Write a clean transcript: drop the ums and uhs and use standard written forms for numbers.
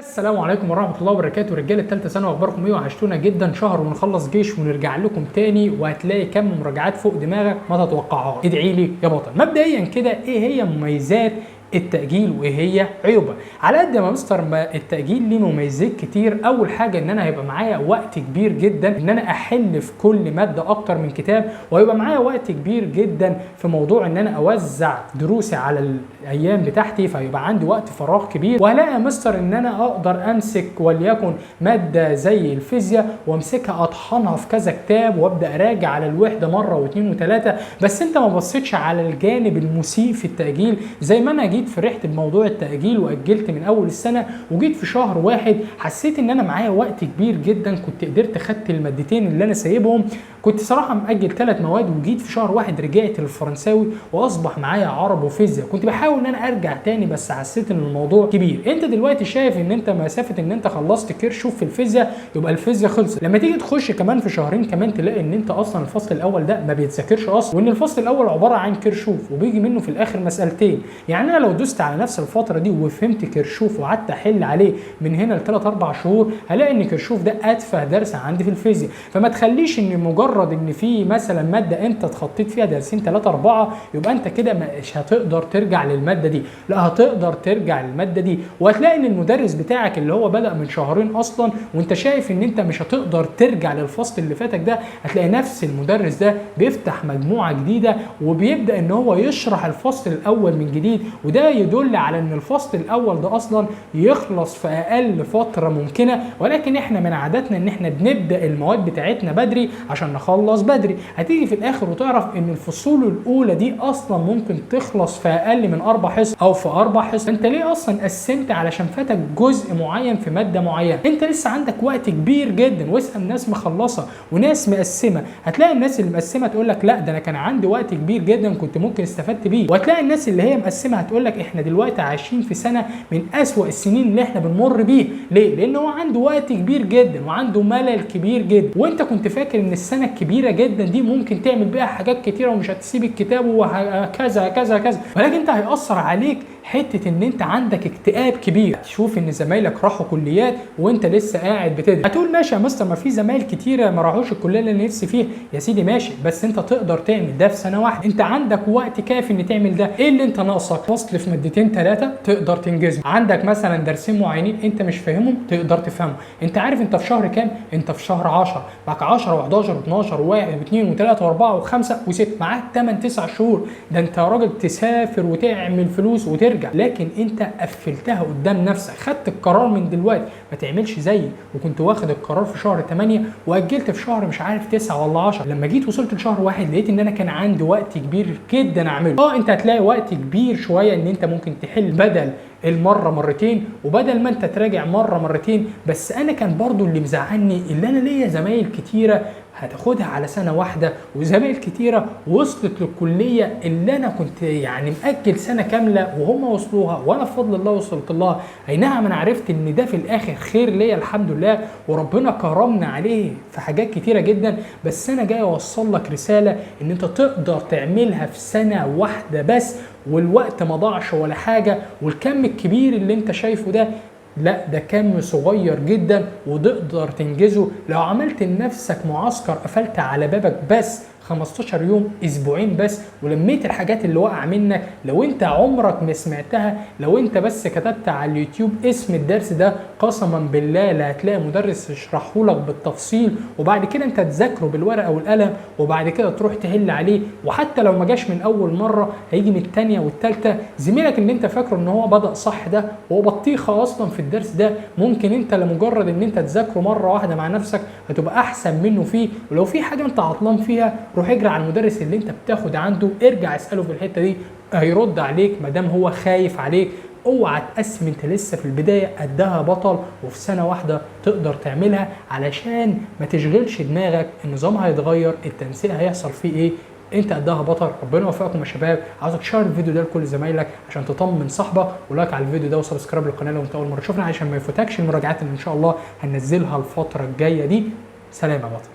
السلام عليكم ورحمه الله وبركاته. رجاله ثالثه ثانوي، اخباركم ايه؟ وحشتونا جدا. شهر ونخلص جيش ونرجع لكم تاني، وهتلاقي كم مراجعات فوق دماغك ما تتوقعهاش. ادعي لي يا بطل. مبدئيا كده، ايه هي مميزات التأجيل وايه هي عيوبها؟ على قد ما ما التأجيل ليه مميزات كتير. اول حاجة ان انا هيبقى معايا وقت كبير جدا ان انا احل في كل مادة اكتر من كتاب، وهيبقى معايا وقت كبير جدا في موضوع ان انا اوزع دروسي على الايام بتاعتي، فهيبقى عندي وقت فراغ كبير. وهلاقي مستر ان انا اقدر امسك وليكن مادة زي الفيزياء وامسكها اطحنها في كذا كتاب وابدا اراجع على الوحدة مرة واثنين وثلاثة. بس انت ما بصيتش على الجانب المسيء في التأجيل. زي ما انا جيت فرحت بموضوع التأجيل واجلت من اول السنة، وجيت في شهر واحد حسيت ان انا معايا وقت كبير جدا، كنت قدرت خدت المادتين اللي انا سايبهم. كنت صراحة مأجل 3 مواد، وجيت في شهر واحد رجعت للفرنساوي واصبح معايا عربي وفيزياء. كنت بحاول ان انا ارجع تاني بس حسيت ان الموضوع كبير. انت دلوقتي شايف ان انت مسافة ان انت خلصت كيرشوف في الفيزياء، يبقى الفيزياء خلصت. لما تيجي تخش كمان في شهرين كمان تلاقي ان انت اصلا الفصل الاول ده ما بيتذاكرش اصلا، وان الفصل الاول عبارة عن كيرشوف وبيجي منه في الاخر مسألتين. يعني انا لو دوست على نفس الفترة دي وفهمت كيرشوف وقعدت احل عليه من هنا ل3 4 شهور، هلاقي ان كيرشوف ده اتفه درس عندي في الفيزياء. فما تخليش ان مجرد ان في مثلا ماده انت اتخطيت فيها درسين 3 4 يبقى انت كده مش هتقدر ترجع للماده دي. لا، هتقدر ترجع للماده دي، وهتلاقي ان المدرس بتاعك اللي هو بدأ من شهرين اصلا وانت شايف ان انت مش هتقدر ترجع للفصل اللي فاتك ده، هتلاقي نفس المدرس ده بيفتح مجموعه جديده وبيبدأ ان هو يشرح الفصل الاول من جديد. وده يدل على ان الفصل الاول ده اصلا يخلص في اقل فتره ممكنه، ولكن احنا من عاداتنا ان احنا بنبدا المواد بتاعتنا بدري عشان نخلص بدري. هتيجي في الاخر وتعرف ان الفصول الاولى دي اصلا ممكن تخلص في اقل من 4 حصص او في 4 حصص. انت ليه اصلا قسمت؟ علشان فاتك جزء معين في ماده معينه. انت لسه عندك وقت كبير جدا، واسال ناس مخلصه وناس مقسمه. هتلاقي الناس اللي مقسمه تقول لك لا، ده انا كان عندي وقت كبير جدا كنت ممكن استفدت بيه. وهتلاقي الناس اللي هي مقسمه هتقول لك احنا دلوقتي عايشين في سنه من اسوأ السنين اللي احنا بنمر بيه. ليه؟ لان هو عنده وقت كبير جدا وعنده ملل كبير جدا، وانت كنت فاكر ان السنه الكبيره جدا دي ممكن تعمل بيها حاجات كتيره ومش هتسيب الكتاب وكذا كذا كذا، ولكن انت هيأثر عليك حته ان انت عندك اكتئاب كبير. تشوف ان زمايلك راحوا كليات وانت لسه قاعد بتدرس. هتقول ماشي يا مستر، ما في زمايل كتيره ما راحوش الكليه اللي انا نفسي فيها. يا سيدي ماشي، بس انت تقدر تعمل ده في سنه واحده. انت عندك وقت كافي ان تعمل ده. ايه اللي انت ناقصك؟ فصل في مادتين 3 تقدر تنجزهم. عندك مثلا درسين معينين انت مش فاهمهم تقدر تفهمهم. انت عارف انت في شهر كام؟ انت في شهر 10. معاك 10 و11 و12 و1 و2 و3 و4 و5 و6، معاك 8 9 شهور. ده انت يا راجل تسافر وتعمل فلوس وترجع. لكن انت قفلتها قدام نفسك، خدت القرار من دلوقتي. ما تعملش زيي وكنت واخد القرار في شهر 8 واجلت في شهر مش عارف 9 ولا 10. لما جيت وصلت لشهر واحد لقيت ان انا كان عندي وقت كبير جدا اعمله. انت هتلاقي وقت كبير شويه ان انت ممكن تحل بدل المره مرتين وبدل ما انت تراجع مره مرتين. بس انا كان برضو اللي مزعلني اللي انا ليا زمايل كتيره هتاخدها على سنه واحده، وزمايل كتيره وصلت للكليه اللي انا كنت يعني مأجل سنه كامله وهم وصلوها، وانا بفضل الله وصلت لها. اي نعم، انا عرفت ان ده في الاخر خير ليا الحمد لله، وربنا كرمنا عليه في حاجات كتيره جدا. بس انا جاي اوصل لك رساله ان انت تقدر تعملها في سنه واحده بس، والوقت ما ضاعش ولا حاجه. والكم الكبير اللي انت شايفه ده، لا، ده كم صغير جدا وتقدر تنجزه لو عملت لنفسك معسكر قفلت على بابك بس 15 يوم، اسبوعين بس، ولميت الحاجات اللي وقع منك. لو انت عمرك ما سمعتها، لو انت بس كتبت على اليوتيوب اسم الدرس ده، قسما بالله لا هتلاقي مدرس يشرحه لك بالتفصيل، وبعد كده انت تذاكره بالورقه والقلم، وبعد كده تروح تحل عليه. وحتى لو ما جاش من اول مره هيجي من الثانيه والثالثه. زميلك اللي انت فاكره ان هو بدأ صح ده هو بطيخه اصلا في الدرس ده، ممكن انت لمجرد ان انت تذاكره مره واحده مع نفسك هتبقى احسن منه فيه. ولو في حاجه انت عطلان فيها روح اجري على المدرس اللي انت بتاخد عنده، ارجع اساله في الحته دي، هيرد عليك ما دام هو خايف عليك. اوعى تقسم، انت لسه في البدايه قدها بطل، وفي سنه واحده تقدر تعملها. علشان ما تشغلش دماغك، النظام هيتغير، التنسيق هيحصل فيه ايه، انت قدها بطل. ربنا يوفقكم يا شباب. عاوزك تشير الفيديو ده لكل زمايلك عشان تطمن صاحبك، ولايك على الفيديو ده وسبسكرايب للقناه لو انت اول مره تشوفنا، عشان ما يفوتكش المراجعات اللي ان شاء الله هننزلها الفتره الجايه دي. سلام يا بطل.